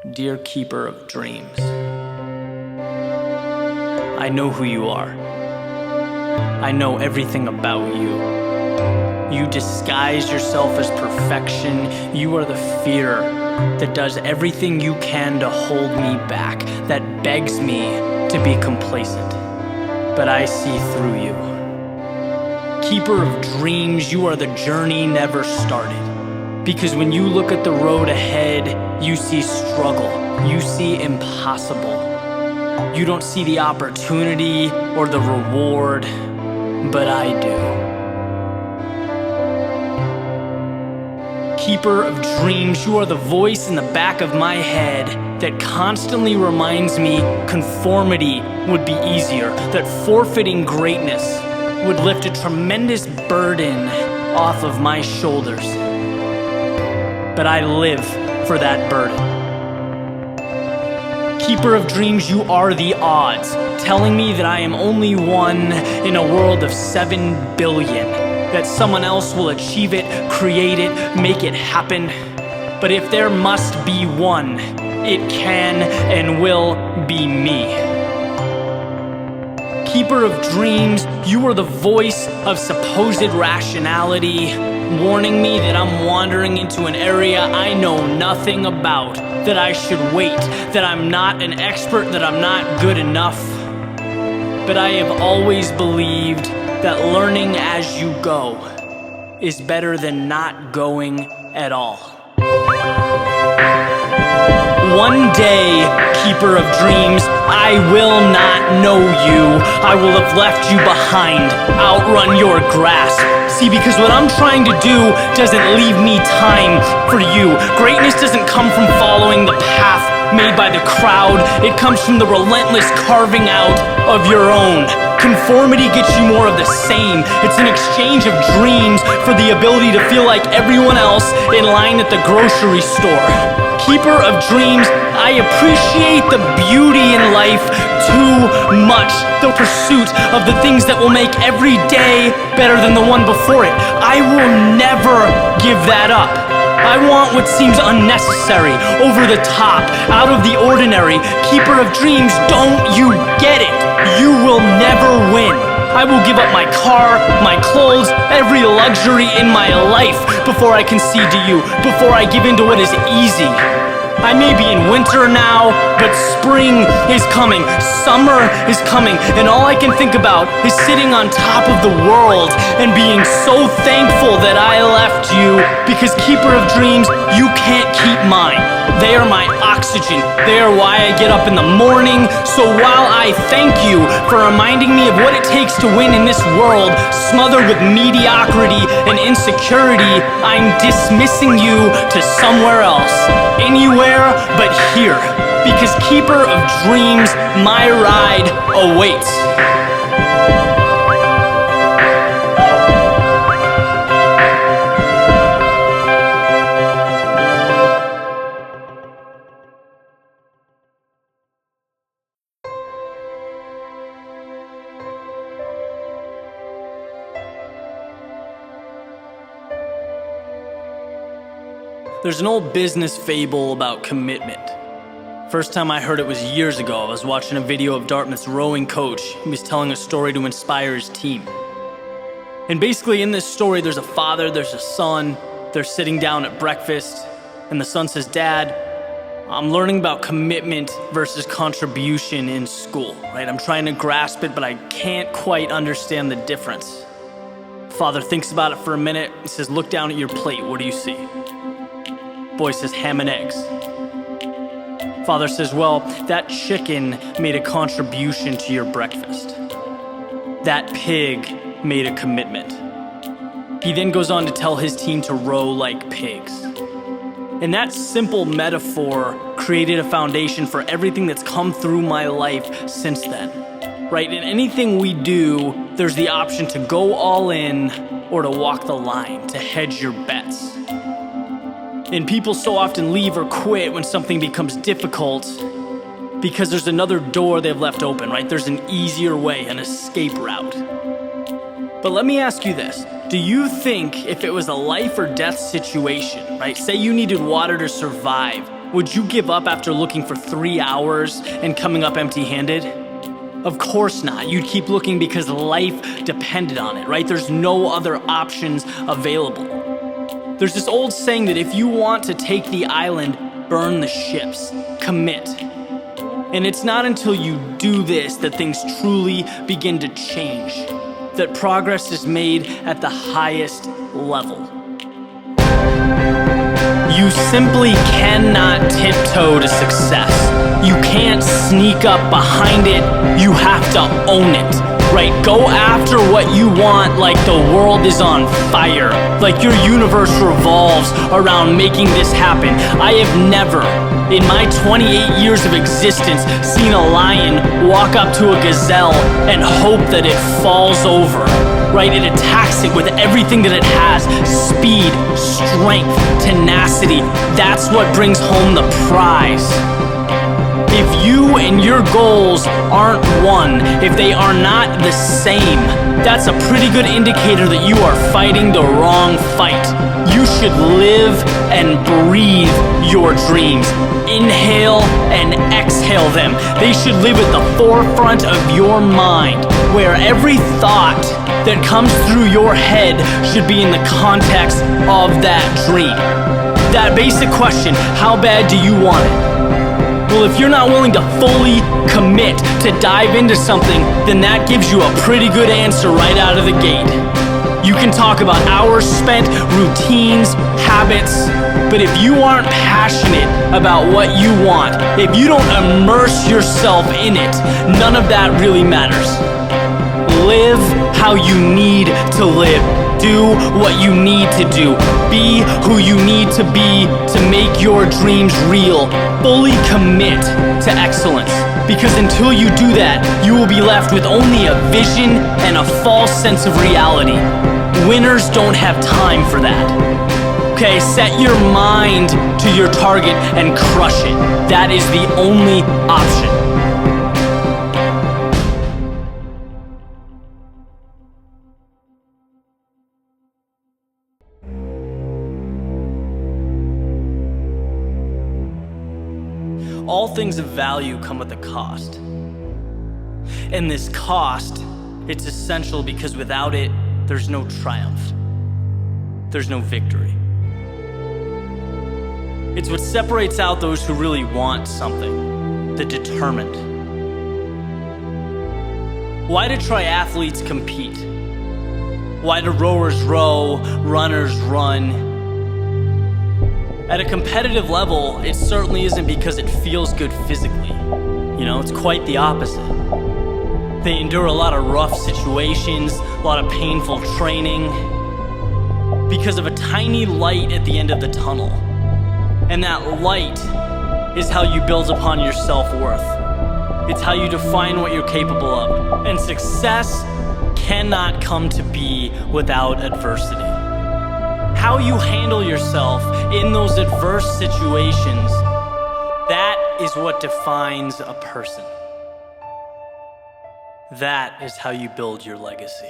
Dear keeper of dreams, I know who you are. I know everything about you. You disguise yourself as perfection. You are the fear that does everything you can to hold me back, that begs me to be complacent. But I see through you. Keeper of dreams, you are the journey never started. Because when you look at the road ahead, you see struggle, you see impossible. You don't see the opportunity or the reward, but I do. Keeper of dreams, you are the voice in the back of my head that constantly reminds me conformity would be easier, that forfeiting greatness would lift a tremendous burden off of my shoulders. But I live for that burden. Keeper of dreams, you are the odds, telling me that I am only one in a world of 7 billion, that someone else will achieve it, create it, make it happen. But if there must be one, it can and will be me. Keeper of dreams, you are the voice of supposed rationality, warning me that I'm wandering into an area I know nothing about, that I should wait, that I'm not an expert, that I'm not good enough. But I have always believed that learning as you go is better than not going at all. One day, keeper of dreams, I will not know you. I will have left you behind, outrun your grasp. See, because what I'm trying to do doesn't leave me time for you. Greatness doesn't come from following the path made by the crowd. It comes from the relentless carving out of your own. Conformity gets you more of the same. It's an exchange of dreams for the ability to feel like everyone else in line at the grocery store. Keeper of dreams, I appreciate the beauty in life too much. The pursuit of the things that will make every day better than the one before it. I will never give that up. I want what seems unnecessary, over the top, out of the ordinary. Keeper of dreams, don't you get it? You will never win. I will give up my car, my clothes, every luxury in my life before I concede to you, before I give in to what is easy. I may be in winter now, but spring is coming, summer is coming, and all I can think about is sitting on top of the world and being so thankful that I left you, because keeper of dreams, you can't keep mine. They are my oxygen. They are why I get up in the morning. So while I thank you for reminding me of what it takes to win in this world, smothered with mediocrity and insecurity, I'm dismissing you to somewhere else. Anywhere but here. Because keeper of dreams, my ride awaits. There's an old business fable about commitment. First time I heard it was years ago. I was watching a video of Dartmouth's rowing coach. He was telling a story to inspire his team. And basically in this story, there's a father, there's a son, they're sitting down at breakfast, and the son says, "Dad, I'm learning about commitment versus contribution in school, right? I'm trying to grasp it, but I can't quite understand the difference." Father thinks about it for a minute. He says, "Look down at your plate. What do you see?" Boy says, "Ham and eggs." Father says, "Well, that chicken made a contribution to your breakfast. That pig made a commitment." He then goes on to tell his team to row like pigs. And that simple metaphor created a foundation for everything that's come through my life since then. Right? In anything we do, there's the option to go all in or to walk the line, to hedge your bets. And people so often leave or quit when something becomes difficult because there's another door they've left open, right? There's an easier way, an escape route. But let me ask you this. Do you think if it was a life or death situation, right? Say you needed water to survive, Would you give up after looking for 3 hours and coming up empty-handed? Of course not. You'd keep looking because life depended on it, right? There's no other options available. There's this old saying that if you want to take the island, burn the ships. Commit. And it's not until you do this that things truly begin to change, that progress is made at the highest level. You simply cannot tiptoe to success. You can't sneak up behind it. You have to own it, right? Go after what you want like the world is on fire, like your universe revolves around making this happen. I have never, in my 28 years of existence, seen a lion walk up to a gazelle and hope that it falls over, right? It attacks it with everything that it has. Speed, strength, tenacity. That's what brings home the prize. If you and your goals aren't one, if they are not the same, that's a pretty good indicator that you are fighting the wrong fight. You should live and breathe your dreams. Inhale and exhale them. They should live at the forefront of your mind, where every thought that comes through your head should be in the context of that dream. That basic question, how bad do you want it? Well, if you're not willing to fully commit to dive into something, then that gives you a pretty good answer right out of the gate. You can talk about hours spent, routines, habits, but if you aren't passionate about what you want, if you don't immerse yourself in it, none of that really matters. Live how you need to live. Do what you need to do. Be who you need to be to make your dreams real. Fully commit to excellence. Because until you do that, you will be left with only a vision and a false sense of reality. Winners don't have time for that. Okay, set your mind to your target and crush it. That is the only option. All things of value come with a cost. And this cost, it's essential because without it, there's no triumph. There's no victory. It's what separates out those who really want something, the determined. Why do triathletes compete? Why do rowers row, runners run? At a competitive level, it certainly isn't because it feels good physically. You know, it's quite the opposite. They endure a lot of rough situations, a lot of painful training, because of a tiny light at the end of the tunnel. And that light is how you build upon your self-worth. It's how you define what you're capable of. And success cannot come to be without adversity. How you handle yourself in those adverse situations, that is what defines a person. That is how you build your legacy.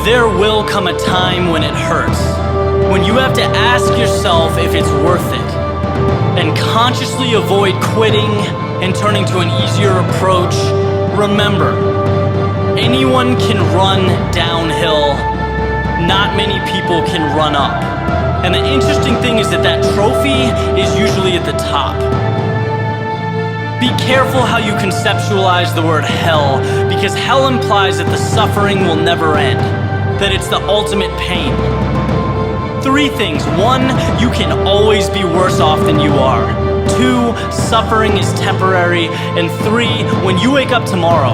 There will come a time when it hurts, when you have to ask yourself if it's worth it, and consciously avoid quitting and turning to an easier approach. Remember, anyone can run downhill, not many people can run up. And the interesting thing is that trophy is usually at the top. Be careful how you conceptualize the word hell, because hell implies that the suffering will never end, that it's the ultimate pain. 3 things. 1, you can always be worse off than you are. 2, suffering is temporary. And 3, when you wake up tomorrow,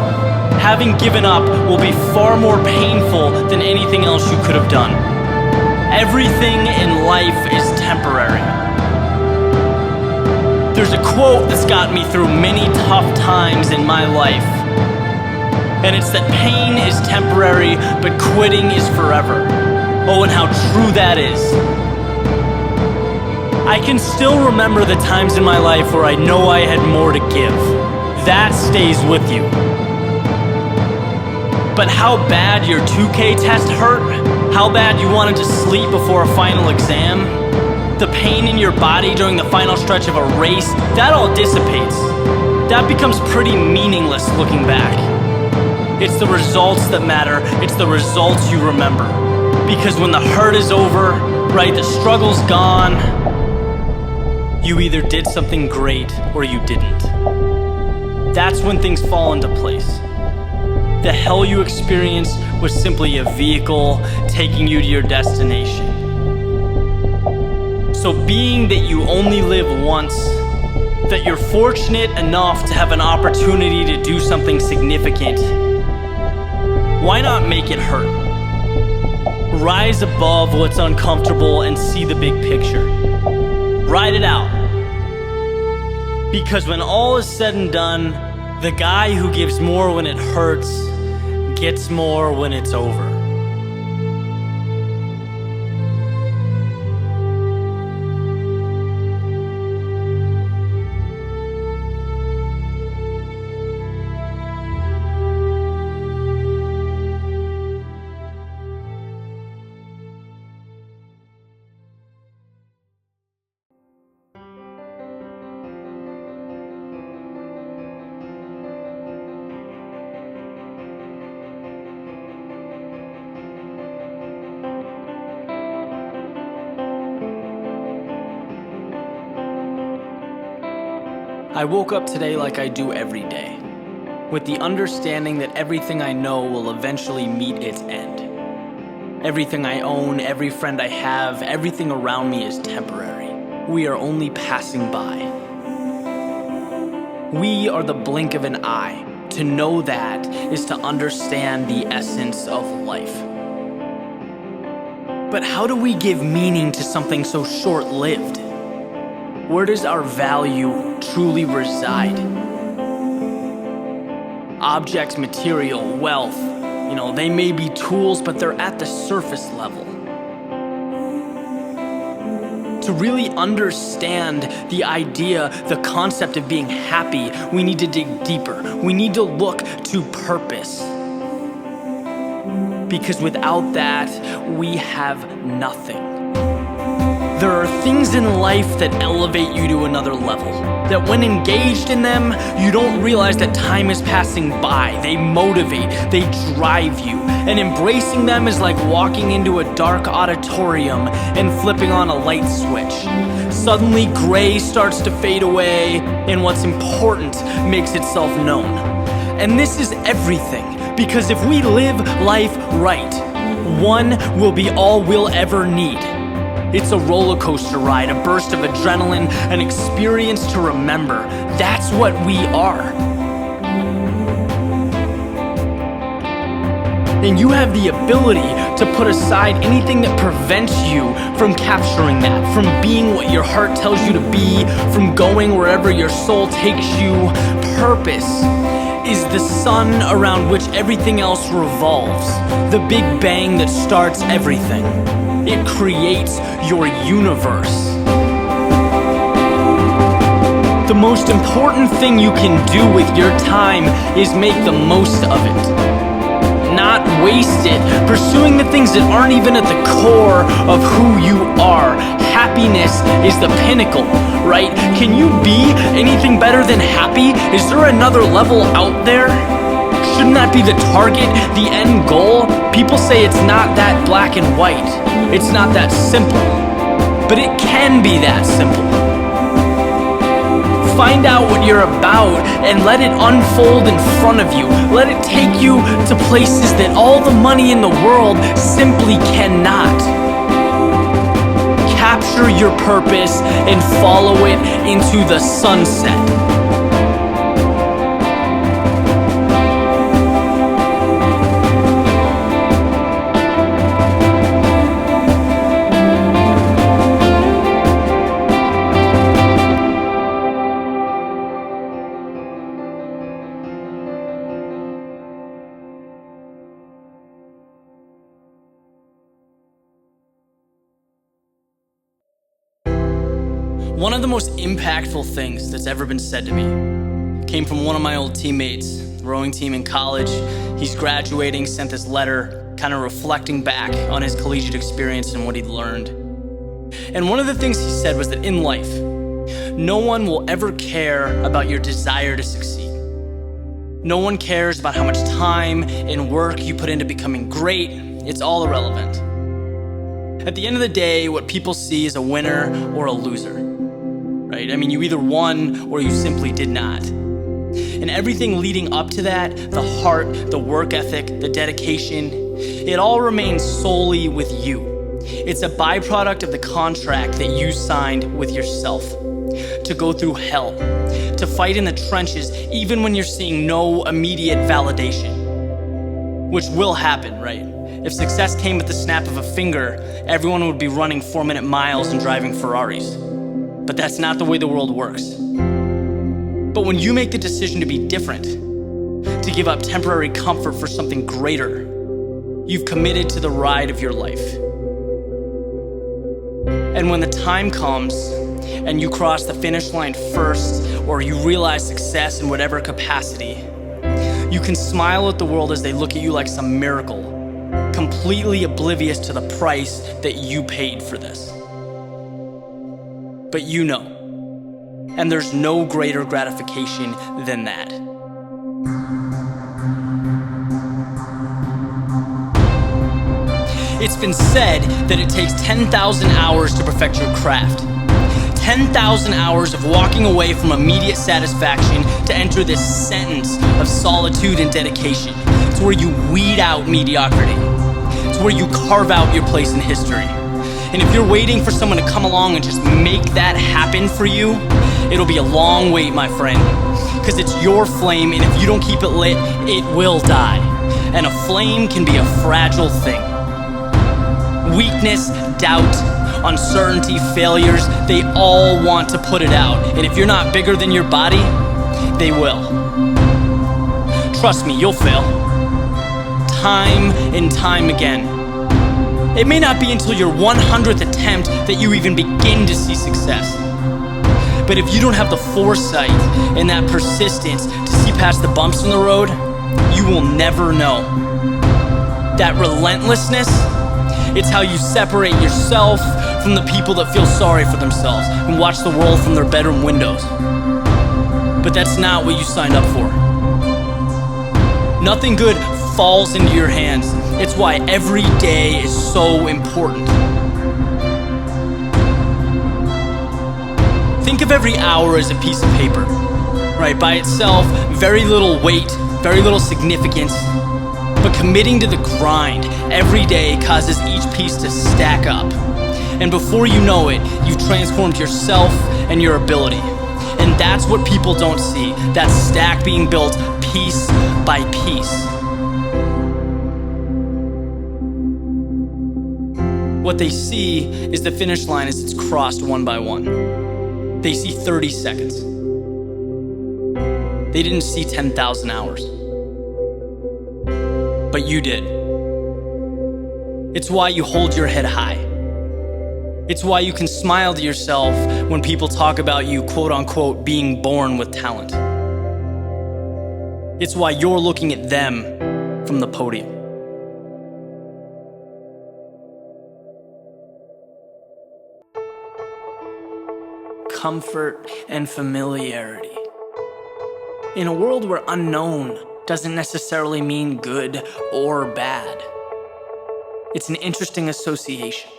having given up will be far more painful than anything else you could have done. Everything in life is temporary. There's a quote that's got me through many tough times in my life. And it's that pain is temporary, but quitting is forever. Oh, and how true that is. I can still remember the times in my life where I know I had more to give. That stays with you. But how bad your 2K test hurt, how bad you wanted to sleep before a final exam, the pain in your body during the final stretch of a race, that all dissipates. That becomes pretty meaningless looking back. It's the results that matter, it's the results you remember. Because when the hurt is over, right, the struggle's gone, you either did something great or you didn't. That's when things fall into place. The hell you experienced was simply a vehicle taking you to your destination. So being that you only live once, that you're fortunate enough to have an opportunity to do something significant, why not make it hurt? Rise above what's uncomfortable and see the big picture. Ride it out. Because when all is said and done, the guy who gives more when it hurts gets more when it's over. I woke up today like I do every day, with the understanding that everything I know will eventually meet its end. Everything I own, every friend I have, everything around me is temporary. We are only passing by. We are the blink of an eye. To know that is to understand the essence of life. But how do we give meaning to something so short-lived? Where does our value truly reside? Objects, material, wealth, they may be tools, but they're at the surface level. To really understand the idea, the concept of being happy, we need to dig deeper. We need to look to purpose. Because without that, we have nothing. There are things in life that elevate you to another level, that when engaged in them, you don't realize that time is passing by. They motivate, they drive you, and embracing them is like walking into a dark auditorium and flipping on a light switch. Suddenly gray starts to fade away, and what's important makes itself known. And this is everything, because if we live life right, one will be all we'll ever need. It's a roller coaster ride, a burst of adrenaline, an experience to remember. That's what we are. And you have the ability to put aside anything that prevents you from capturing that, from being what your heart tells you to be, from going wherever your soul takes you. Purpose is the sun around which everything else revolves, the big bang that starts everything. It creates your universe. The most important thing you can do with your time is make the most of it. Not waste it pursuing the things that aren't even at the core of who you are. Happiness is the pinnacle, right? Can you be anything better than happy? Is there another level out there? Shouldn't that be the target, the end goal? People say it's not that black and white. It's not that simple. But it can be that simple. Find out what you're about and let it unfold in front of you. Let it take you to places that all the money in the world simply cannot. Capture your purpose and follow it into the sunset. One of the most impactful things that's ever been said to me came from one of my old teammates, rowing team in college. He's graduating, sent this letter, kind of reflecting back on his collegiate experience and what he'd learned. And one of the things he said was that in life, no one will ever care about your desire to succeed. No one cares about how much time and work you put into becoming great. It's all irrelevant. At the end of the day, what people see is a winner or a loser, right? I mean, you either won or you simply did not. And everything leading up to that, the heart, the work ethic, the dedication, it all remains solely with you. It's a byproduct of the contract that you signed with yourself. To go through hell, to fight in the trenches even when you're seeing no immediate validation. Which will happen, right? If success came with the snap of a finger, everyone would be running 4-minute miles and driving Ferraris. But that's not the way the world works. But when you make the decision to be different, to give up temporary comfort for something greater, you've committed to the ride of your life. And when the time comes and you cross the finish line first, or you realize success in whatever capacity, you can smile at the world as they look at you like some miracle, completely oblivious to the price that you paid for this. But you know, and there's no greater gratification than that. It's been said that it takes 10,000 hours to perfect your craft. 10,000 hours of walking away from immediate satisfaction to enter this sentence of solitude and dedication. It's where you weed out mediocrity. It's where you carve out your place in history. And if you're waiting for someone to come along and just make that happen for you, it'll be a long wait, my friend. Because it's your flame, and if you don't keep it lit, it will die. And a flame can be a fragile thing. Weakness, doubt, uncertainty, failures, they all want to put it out. And if you're not bigger than your body, they will. Trust me, you'll fail. Time and time again. It may not be until your 100th attempt that you even begin to see success. But if you don't have the foresight and that persistence to see past the bumps in the road, you will never know. That relentlessness, it's how you separate yourself from the people that feel sorry for themselves and watch the world from their bedroom windows. But that's not what you signed up for. Nothing good falls into your hands. It's why every day is so important. Think of every hour as a piece of paper, right? By itself, very little weight, very little significance. But committing to the grind every day causes each piece to stack up. And before you know it, you've transformed yourself and your ability. And that's what people don't see, that stack being built piece by piece. What they see is the finish line as it's crossed one by one. They see 30 seconds. They didn't see 10,000 hours. But you did. It's why you hold your head high. It's why you can smile to yourself when people talk about you, quote unquote, being born with talent. It's why you're looking at them from the podium. Comfort and familiarity. In a world where unknown doesn't necessarily mean good or bad, it's an interesting association.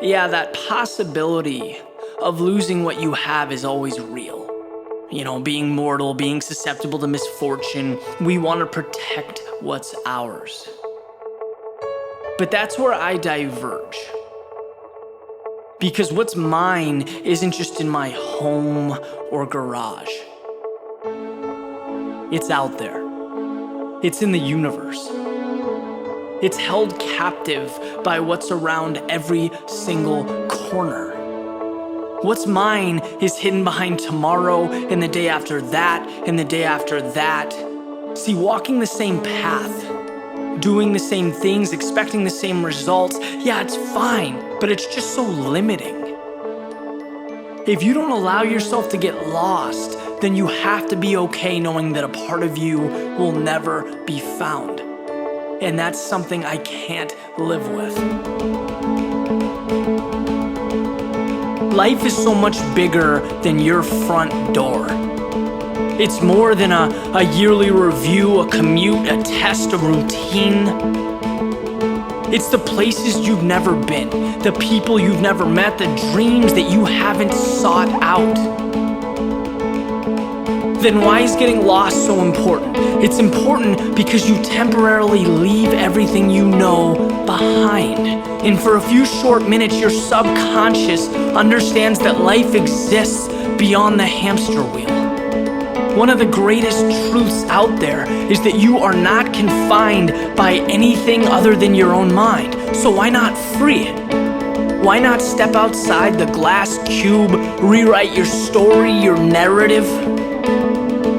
Yeah, that possibility of losing what you have is always real. You know, being mortal, being susceptible to misfortune, we want to protect what's ours. But that's where I diverge. Because what's mine isn't just in my home or garage. It's out there. It's in the universe. It's held captive by what's around every single corner. What's mine is hidden behind tomorrow and the day after that and the day after that. See, walking the same path, doing the same things, expecting the same results, yeah, it's fine, but it's just so limiting. If you don't allow yourself to get lost, then you have to be okay knowing that a part of you will never be found. And that's something I can't live with. Life is so much bigger than your front door. It's more than a yearly review, a commute, a test, a routine. It's the places you've never been, the people you've never met, the dreams that you haven't sought out. Then why is getting lost so important? It's important because you temporarily leave everything you know behind. And for a few short minutes, your subconscious understands that life exists beyond the hamster wheel. One of the greatest truths out there is that you are not confined by anything other than your own mind. So why not free it? Why not step outside the glass cube, rewrite your story, your narrative?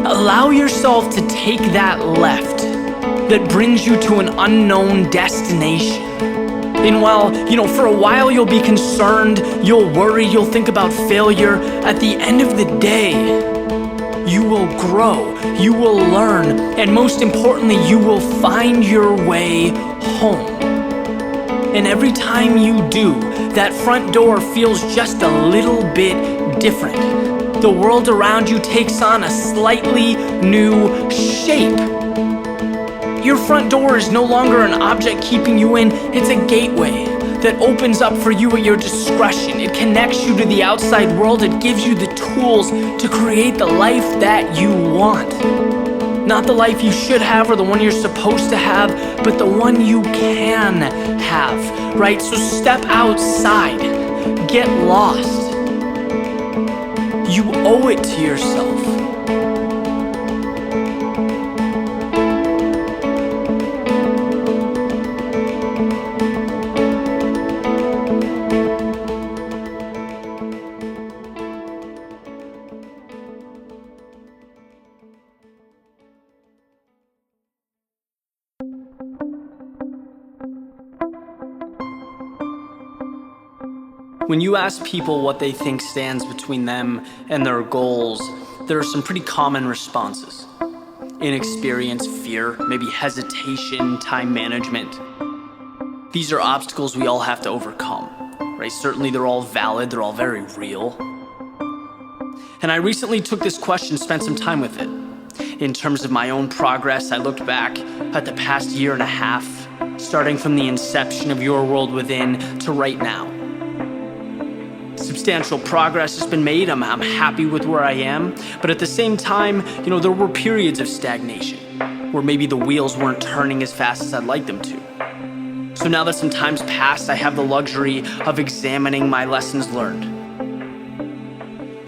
Allow yourself to take that left that brings you to an unknown destination. And while, for a while you'll be concerned, you'll worry, you'll think about failure, at the end of the day, you will grow, you will learn, and most importantly, you will find your way home. And every time you do, that front door feels just a little bit different. The world around you takes on a slightly new shape. Your front door is no longer an object keeping you in, it's a gateway that opens up for you at your discretion. It connects you to the outside world. It gives you the tools to create the life that you want. Not the life you should have or the one you're supposed to have, but the one you can have, right? So step outside, get lost. You owe it to yourself. When you ask people what they think stands between them and their goals, there are some pretty common responses. Inexperience, fear, maybe hesitation, time management. These are obstacles we all have to overcome, right? Certainly they're all valid, they're all very real. And I recently took this question, spent some time with it. In terms of my own progress, I looked back at the past year and a half, starting from the inception of Your World Within to right now. Substantial progress has been made. I'm happy with where I am. But at the same time, there were periods of stagnation where maybe the wheels weren't turning as fast as I'd like them to. So now that some time's passed, I have the luxury of examining my lessons learned.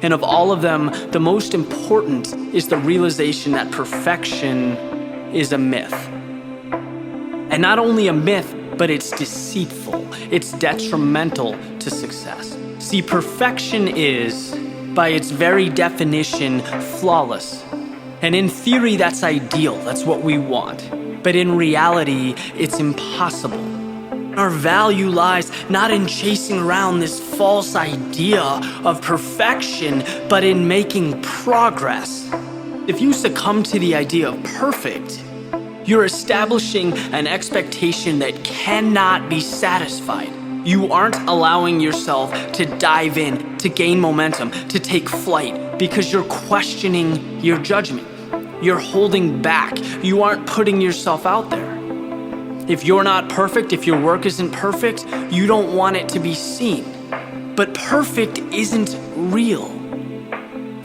And of all of them, the most important is the realization that perfection is a myth. And not only a myth, but it's deceitful. It's detrimental to success. See, perfection is, by its very definition, flawless. And in theory, that's ideal. That's what we want. But in reality, it's impossible. Our value lies not in chasing around this false idea of perfection, but in making progress. If you succumb to the idea of perfect, you're establishing an expectation that cannot be satisfied. You aren't allowing yourself to dive in, to gain momentum, to take flight, because you're questioning your judgment. You're holding back. You aren't putting yourself out there. If you're not perfect, if your work isn't perfect, you don't want it to be seen. But perfect isn't real.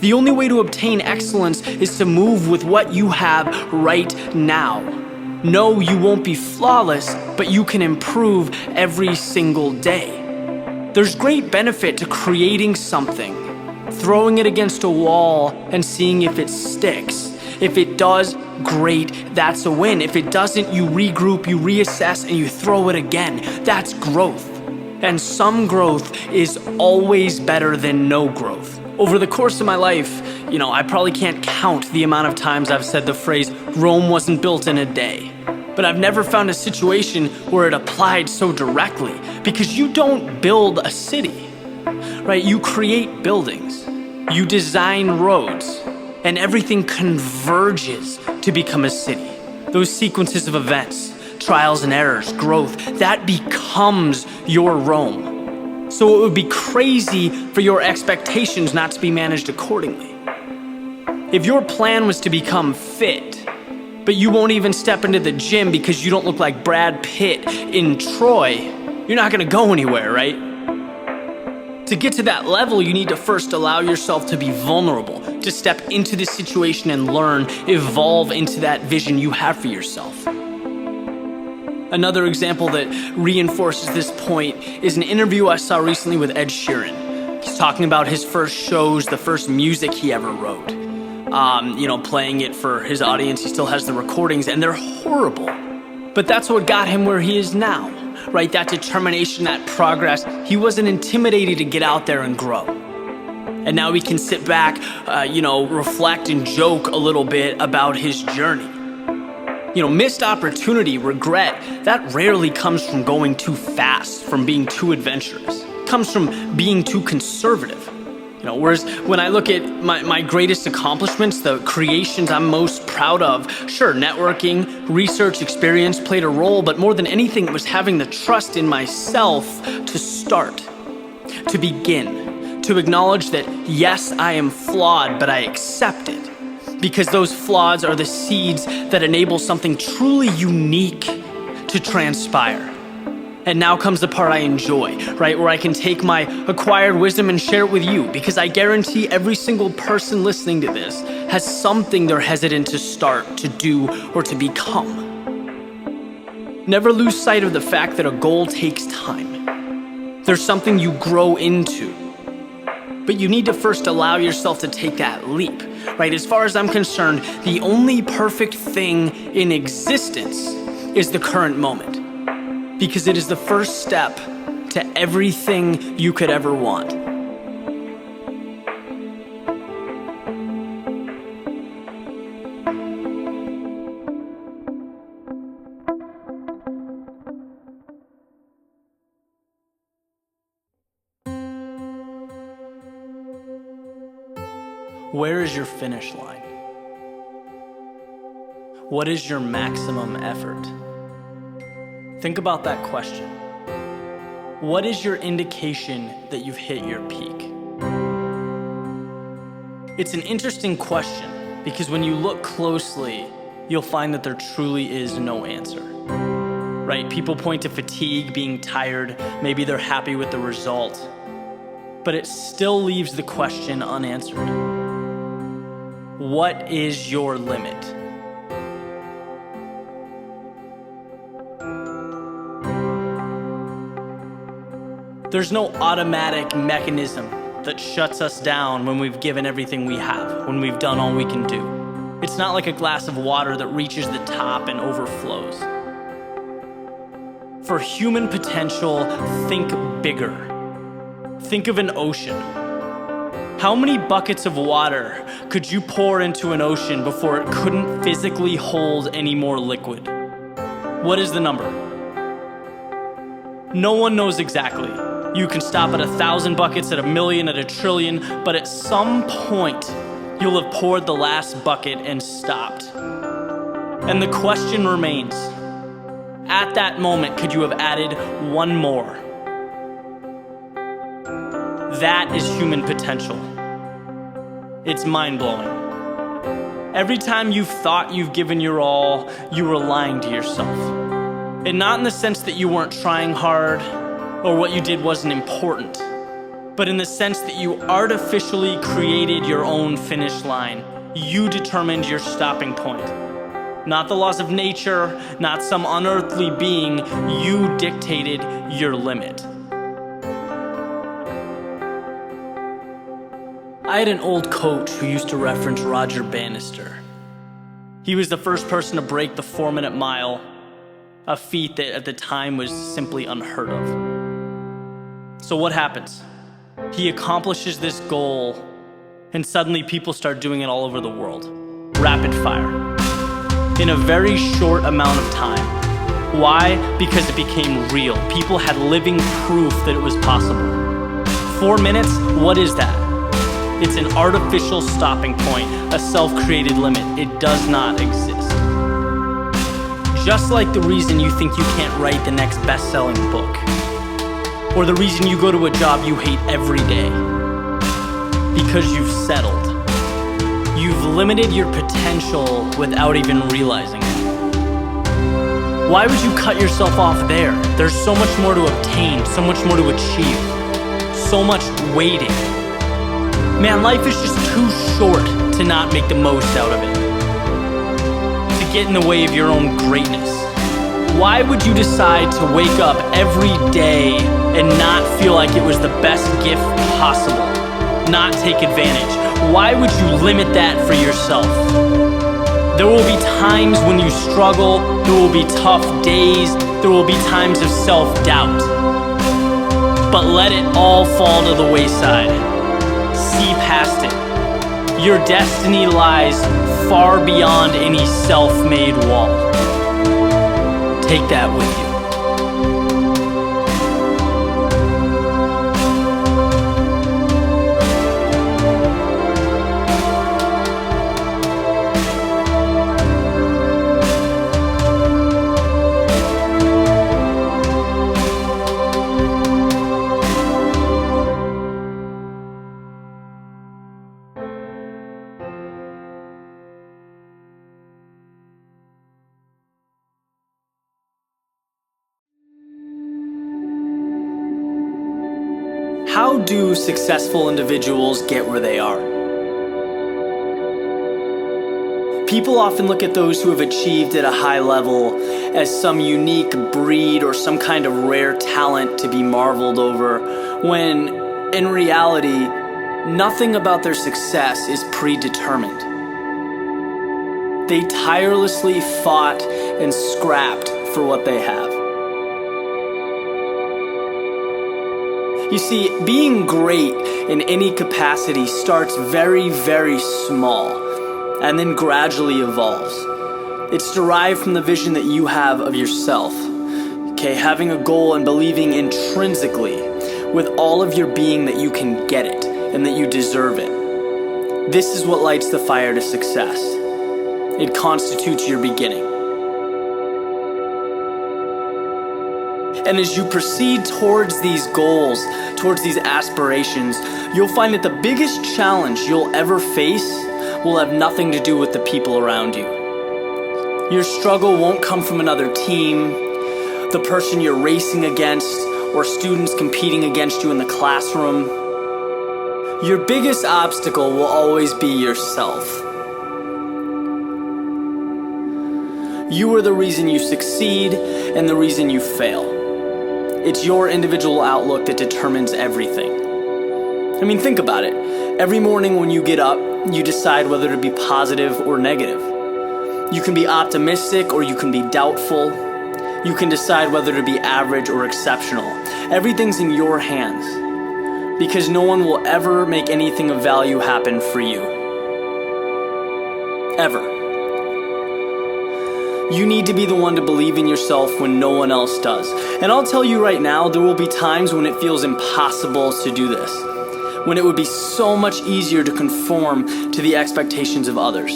The only way to obtain excellence is to move with what you have right now. No, you won't be flawless, but you can improve every single day. There's great benefit to creating something, throwing it against a wall and seeing if it sticks. If it does, great, that's a win. If it doesn't, you regroup, you reassess, and you throw it again. That's growth. And some growth is always better than no growth. Over the course of my life, I probably can't count the amount of times I've said the phrase, Rome wasn't built in a day. But I've never found a situation where it applied so directly, because you don't build a city. right? You create buildings, you design roads, and everything converges to become a city. Those sequences of events, trials and errors, growth, that becomes your Rome. So it would be crazy for your expectations not to be managed accordingly. If your plan was to become fit, but you won't even step into the gym because you don't look like Brad Pitt in Troy, you're not gonna go anywhere, right? To get to that level, you need to first allow yourself to be vulnerable, to step into the situation and learn, evolve into that vision you have for yourself. Another example that reinforces this point is an interview I saw recently with Ed Sheeran. He's talking about his first shows, the first music he ever wrote. Playing it for his audience. He still has the recordings and they're horrible. But that's what got him where he is now, right? That determination, that progress. He wasn't intimidated to get out there and grow. And now we can sit back, reflect and joke a little bit about his journey. Missed opportunity, regret, that rarely comes from going too fast, from being too adventurous. It comes from being too conservative. Whereas when I look at my greatest accomplishments, the creations I'm most proud of, sure, networking, research, experience played a role, but more than anything, it was having the trust in myself to start, to begin, to acknowledge that, yes, I am flawed, but I accept it, because those flaws are the seeds that enable something truly unique to transpire. And now comes the part I enjoy, right? Where I can take my acquired wisdom and share it with you, because I guarantee every single person listening to this has something they're hesitant to start, to do, or to become. Never lose sight of the fact that a goal takes time. There's something you grow into, but you need to first allow yourself to take that leap, right? As far as I'm concerned, the only perfect thing in existence is the current moment. Because it is the first step to everything you could ever want. Where is your finish line? What is your maximum effort? Think about that question. What is your indication that you've hit your peak? It's an interesting question because when you look closely, you'll find that there truly is no answer, right? People point to fatigue, being tired, maybe they're happy with the result, but it still leaves the question unanswered. What is your limit? There's no automatic mechanism that shuts us down when we've given everything we have, when we've done all we can do. It's not like a glass of water that reaches the top and overflows. For human potential, think bigger. Think of an ocean. How many buckets of water could you pour into an ocean before it couldn't physically hold any more liquid? What is the number? No one knows exactly. You can stop at 1,000 buckets, at 1,000,000, at 1,000,000,000,000, but at some point, you'll have poured the last bucket and stopped. And the question remains, at that moment, could you have added one more? That is human potential. It's mind-blowing. Every time you've thought you've given your all, you were lying to yourself. And not in the sense that you weren't trying hard, or what you did wasn't important, but in the sense that you artificially created your own finish line. You determined your stopping point. Not the laws of nature, not some unearthly being. You dictated your limit. I had an old coach who used to reference Roger Bannister. He was the first person to break the 4-minute mile, a feat that at the time was simply unheard of. So what happens? He accomplishes this goal, and suddenly people start doing it all over the world. Rapid fire. In a very short amount of time. Why? Because it became real. People had living proof that it was possible. 4 minutes, what is that? It's an artificial stopping point, a self-created limit. It does not exist. Just like the reason you think you can't write the next best-selling book, or the reason you go to a job you hate every day, because you've settled. You've limited your potential without even realizing it. Why would you cut yourself off there? There's so much more to obtain, so much more to achieve, so much waiting. Man, life is just too short to not make the most out of it, to get in the way of your own greatness. Why would you decide to wake up every day and not feel like it was the best gift possible, not take advantage? Why would you limit that for yourself? There will be times when you struggle, there will be tough days, there will be times of self-doubt. But let it all fall to the wayside. See past it. Your destiny lies far beyond any self-made wall. Take that with you. How do successful individuals get where they are? People often look at those who have achieved at a high level as some unique breed or some kind of rare talent to be marveled over, when in reality, nothing about their success is predetermined. They tirelessly fought and scrapped for what they have. You see, being great in any capacity starts very, very small and then gradually evolves. It's derived from the vision that you have of yourself. Okay, having a goal and believing intrinsically with all of your being that you can get it and that you deserve it. This is what lights the fire to success. It constitutes your beginning. And as you proceed towards these goals, towards these aspirations, you'll find that the biggest challenge you'll ever face will have nothing to do with the people around you. Your struggle won't come from another team, the person you're racing against, or students competing against you in the classroom. Your biggest obstacle will always be yourself. You are the reason you succeed and the reason you fail. It's your individual outlook that determines everything. I mean, think about it. Every morning when you get up, you decide whether to be positive or negative. You can be optimistic or you can be doubtful. You can decide whether to be average or exceptional. Everything's in your hands, because no one will ever make anything of value happen for you. Ever. You need to be the one to believe in yourself when no one else does. And I'll tell you right now, there will be times when it feels impossible to do this, when it would be so much easier to conform to the expectations of others.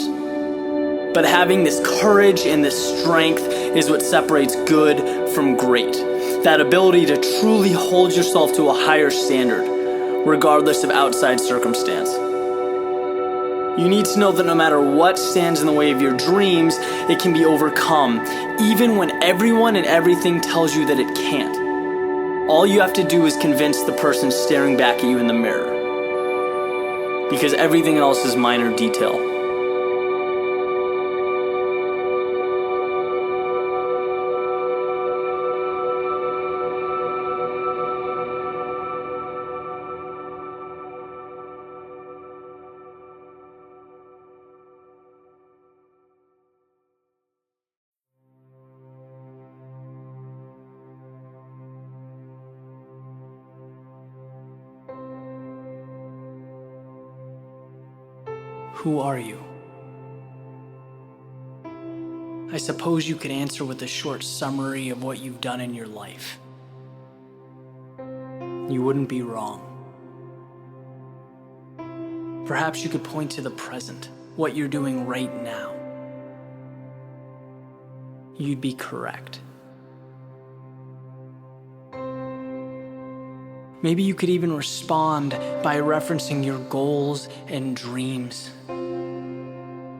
But having this courage and this strength is what separates good from great. That ability to truly hold yourself to a higher standard, regardless of outside circumstance. You need to know that no matter what stands in the way of your dreams, it can be overcome, even when everyone and everything tells you that it can't. All you have to do is convince the person staring back at you in the mirror, because everything else is minor detail. Who are you? I suppose you could answer with a short summary of what you've done in your life. You wouldn't be wrong. Perhaps you could point to the present, what you're doing right now. You'd be correct. Maybe you could even respond by referencing your goals and dreams.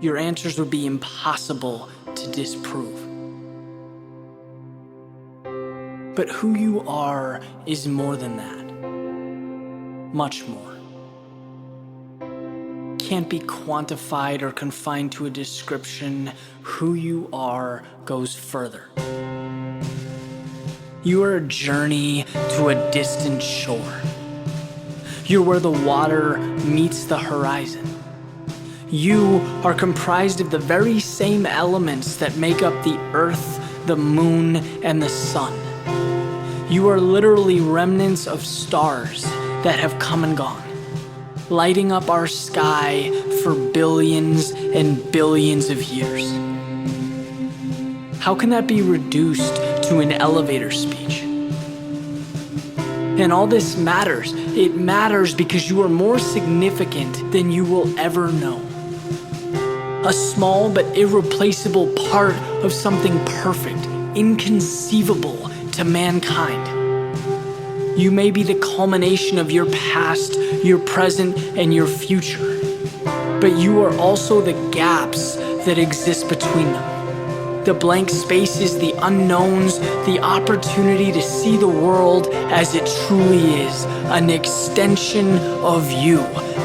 Your answers would be impossible to disprove. But who you are is more than that. Much more. Can't be quantified or confined to a description. Who you are goes further. You are a journey to a distant shore. You're where the water meets the horizon. You are comprised of the very same elements that make up the earth, the moon, and the sun. You are literally remnants of stars that have come and gone, lighting up our sky for billions and billions of years. How can that be reduced to an elevator speech? And all this matters. It matters because you are more significant than you will ever know. A small but irreplaceable part of something perfect, inconceivable to mankind. You may be the culmination of your past, your present, and your future, but you are also the gaps that exist between them. The blank spaces, the unknowns, the opportunity to see the world as it truly is, an extension of you,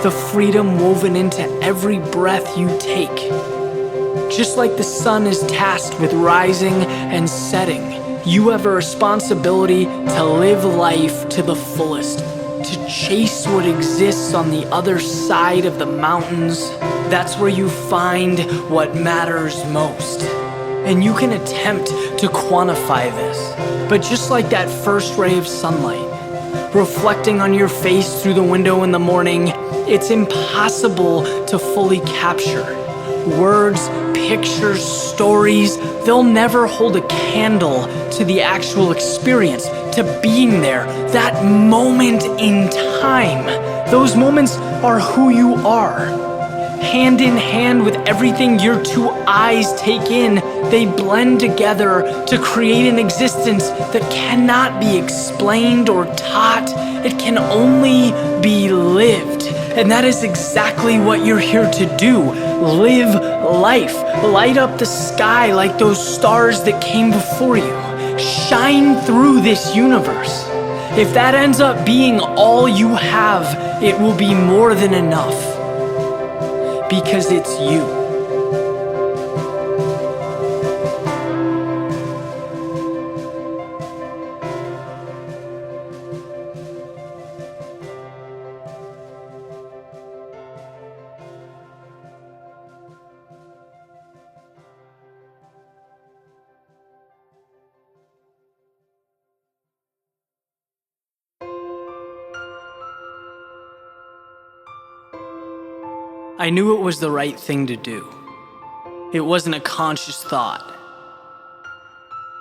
the freedom woven into every breath you take. Just like the sun is tasked with rising and setting, you have a responsibility to live life to the fullest, to chase what exists on the other side of the mountains. That's where you find what matters most. And you can attempt to quantify this, but just like that first ray of sunlight reflecting on your face through the window in the morning, it's impossible to fully capture. Words, pictures, stories, they'll never hold a candle to the actual experience, to being there, that moment in time. Those moments are who you are. Hand in hand with everything your two eyes take in, they blend together to create an existence that cannot be explained or taught. It can only be lived. And that is exactly what you're here to do. Live life. Light up the sky like those stars that came before you. Shine through this universe. If that ends up being all you have, it will be more than enough. Because it's you. I knew it was the right thing to do. It wasn't a conscious thought,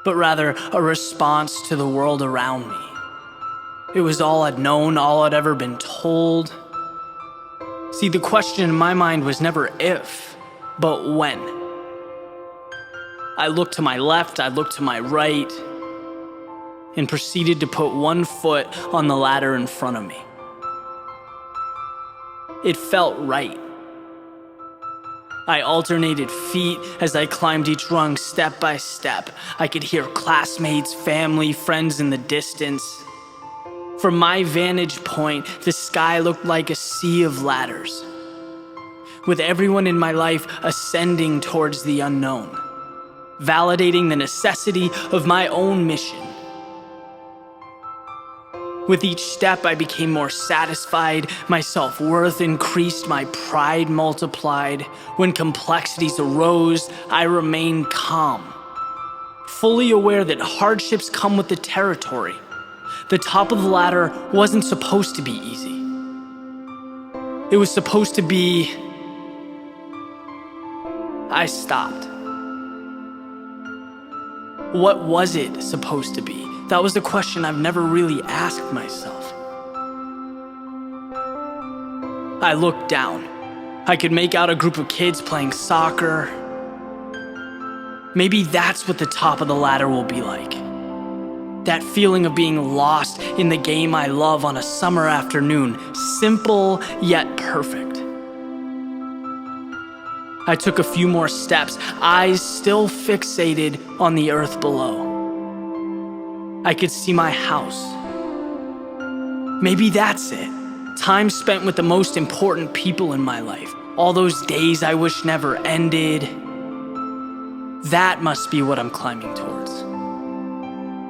but rather a response to the world around me. It was all I'd known, all I'd ever been told. See, the question in my mind was never if, but when. I looked to my left, I looked to my right, and proceeded to put one foot on the ladder in front of me. It felt right. I alternated feet as I climbed each rung step by step. I could hear classmates, family, friends in the distance. From my vantage point, the sky looked like a sea of ladders, with everyone in my life ascending towards the unknown, validating the necessity of my own mission. With each step, I became more satisfied, my self-worth increased, my pride multiplied. When complexities arose, I remained calm, fully aware that hardships come with the territory. The top of the ladder wasn't supposed to be easy. It was supposed to be... I stopped. What was it supposed to be? That was the question I've never really asked myself. I looked down. I could make out a group of kids playing soccer. Maybe that's what the top of the ladder will be like. That feeling of being lost in the game I love on a summer afternoon, simple yet perfect. I took a few more steps, eyes still fixated on the earth below. I could see my house. Maybe that's it. Time spent with the most important people in my life. All those days I wish never ended. That must be what I'm climbing towards.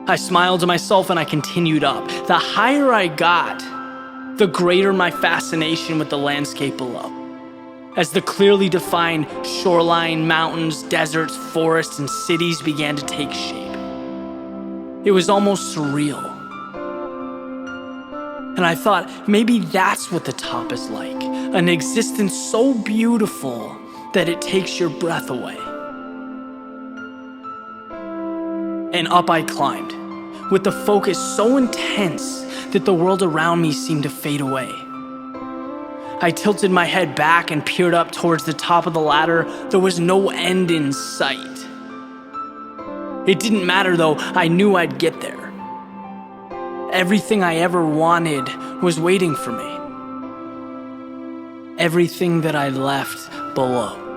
I smiled to myself and I continued up. The higher I got, the greater my fascination with the landscape below. As the clearly defined shoreline, mountains, deserts, forests, and cities began to take shape. It was almost surreal. And I thought, maybe that's what the top is like. An existence so beautiful that it takes your breath away. And up I climbed, with the focus so intense that the world around me seemed to fade away. I tilted my head back and peered up towards the top of the ladder. There was no end in sight. It didn't matter though, I knew I'd get there. Everything I ever wanted was waiting for me. Everything that I left below.